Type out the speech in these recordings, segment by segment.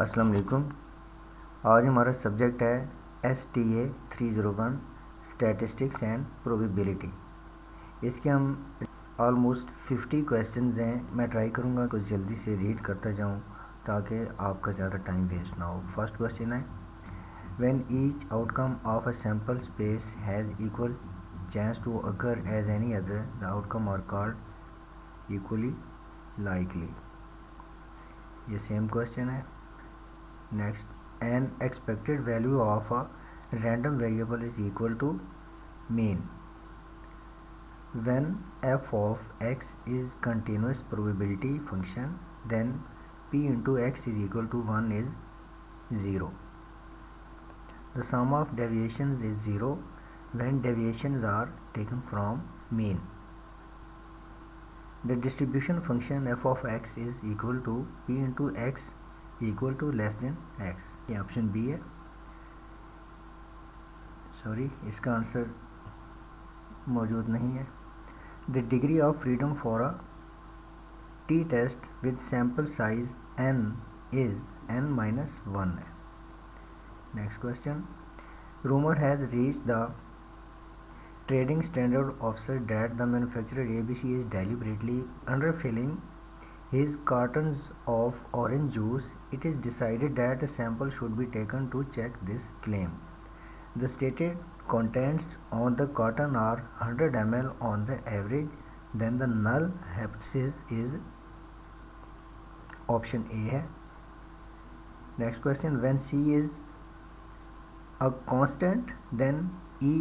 अस्सलाम वालेकुम। आज हमारा सब्जेक्ट है STA 301 स्टैटिस्टिक्स एंड प्रोबेबिलिटी। इसके हम ऑलमोस्ट 50 क्वेश्चंस हैं। मैं ट्राई करूँगा कुछ जल्दी से रीड करता जाऊँ ताकि आपका ज़्यादा टाइम वेस्ट ना हो। फर्स्ट क्वेश्चन है, when each outcome of a sample space has equal chance to occur as any other, the outcome are called equally likely. ये सेम क्वेश्चन है। Next, an expected value of a random variable is equal to mean. When f of x is continuous probability function, then p into x is equal to 1 is 0. The sum of deviations is 0 when deviations are taken from mean. The distribution function f of x is equal to p into x equal to less than x. ये option B है। Sorry, इसका answer मौजूद नहीं है। The degree of freedom for a t test with sample size n is n-1 है। Next question, rumour has reach the trading standard officer that the manufacturer ABC is deliberately underfilling his cartons of orange juice. It is decided that a sample should be taken to check this claim. The stated contents on the carton are 100 ml on the average. Then the null hypothesis is option A है। Next question, when C is a constant, then E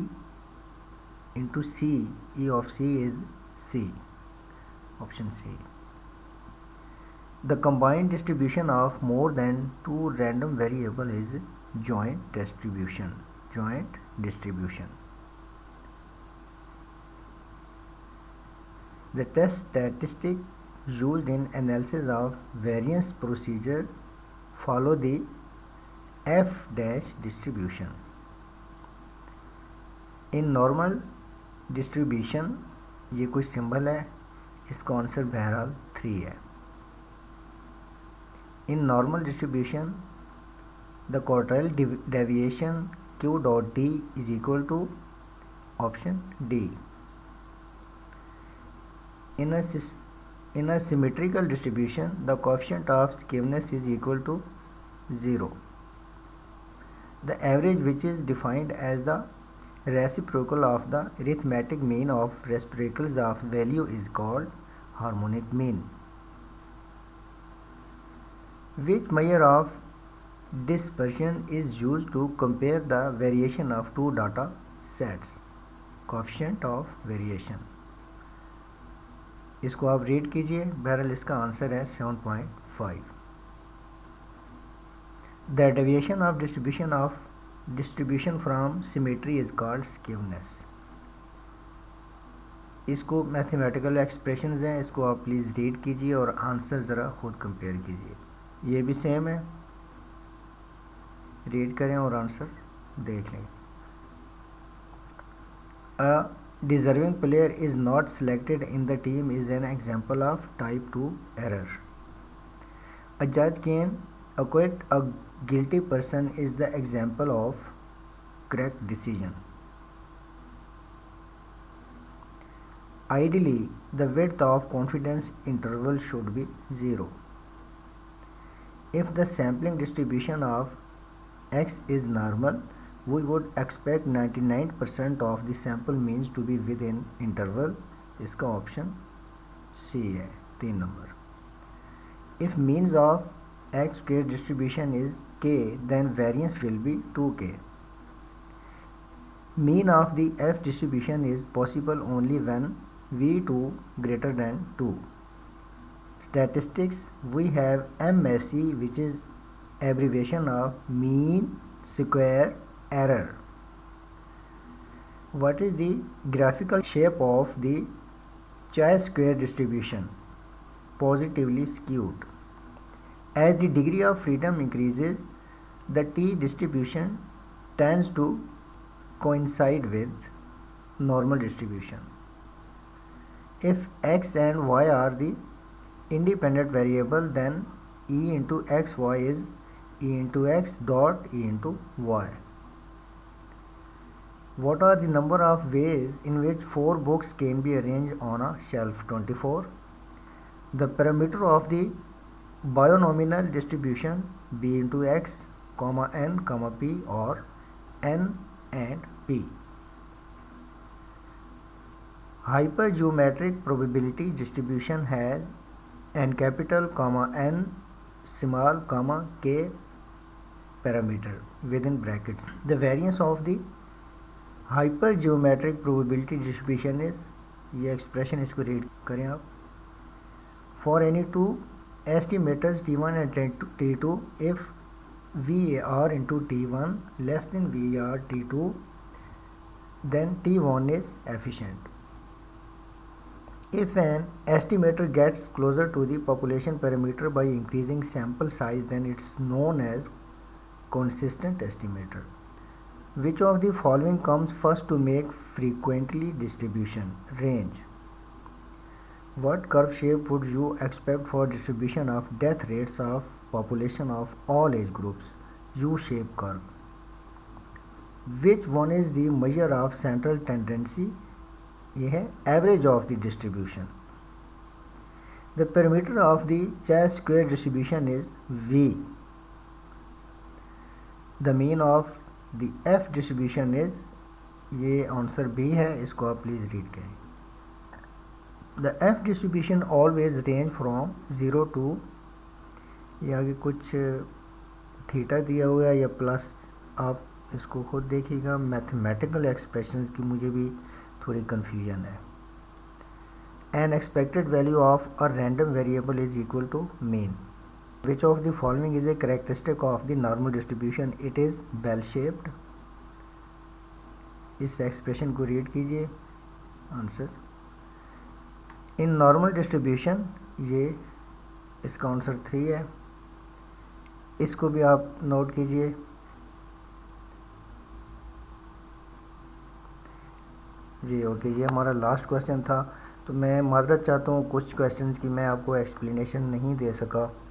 into C, E of C is C, option C. The combined distribution of more than two random variable is joint distribution. Joint distribution. The test statistic used in analysis of variance procedure follow the F dash distribution. In normal distribution, ये कोई symbol है, इसका answer बहरहाल 3 है। In normal distribution, the quartile deviation Q dot D is equal to option D. In a symmetrical distribution, the coefficient of skewness is equal to 0. The average, which is defined as the reciprocal of the arithmetic mean of reciprocals of value, is called harmonic mean. Which measure of dispersion is used to compare the variation of two data sets? Coefficient of variation. इसको आप read कीजिए। बहरहाल इसका answer है 7.5। The deviation of distribution from symmetry is called skewness. इसको mathematical expressions हैं, इसको आप प्लीज़ रीड कीजिए और आंसर ज़रा खुद कंपेयर कीजिए। ये भी सेम है, रीड करें और आंसर देख लें। A deserving player is not selected in the team is an example of type 2 error. A जज can acquit a guilty person is the example of correct decision. Ideally, the width of confidence interval should be 0. If the sampling distribution of X is normal, we would expect 99% of the sample means to be within interval. इसका option C है, 3 number. If means of X square distribution is K, then variance will be 2K. Mean of the F distribution is possible only when V2 greater than 2. Statistics, we have MSE, which is abbreviation of mean square error. What is the graphical shape of the chi-square distribution? Positively skewed. As the degree of freedom increases, the T distribution tends to coincide with normal distribution. If X and Y are the independent variable, then E into XY is e into x dot e into y. What are the number of ways in which 4 books can be arranged on a shelf? 24. The parameter of the binomial distribution b into x, n, p or n and p. Hypergeometric probability distribution has n capital, n small, k parameter within brackets. The variance of the hypergeometric probability distribution is, ये expression इसको read करें आप, for any two estimators t1 and t2 if var into t1 less than var t2 then t1 is efficient. If an estimator gets closer to the population parameter by increasing sample size, then it's known as consistent estimator. Which of the following comes first to make frequently distribution? Range. What curve shape would you expect for distribution of death rates of population of all age groups? U-shaped curve. Which one is the measure of central tendency? ये है average of the distribution. The parameter of the Chase square distribution is V. The mean of the F distribution is, ये answer B है, इसको आप please read करें. The F distribution always range from 0 to, ये आगे कुछ theta दिया हुआ है या प्लस, आप इसको खुद देखिएगा. मैथमेटिकल एक्सप्रेशंस की मुझे भी थोड़ी कन्फ्यूजन है. An expected value of a random variable is equal to mean. Which of the following is a characteristic of the normal distribution? It is bell shaped. इस एक्सप्रेशन को रीड कीजिए. Answer in normal distribution, ये इसका answer 3 है. इसको भी आप note कीजिए. जी ओके, ये हमारा लास्ट क्वेश्चन था. तो मैं माजरत चाहता हूँ कुछ क्वेश्चंस की मैं आपको एक्सप्लेनेशन नहीं दे सका.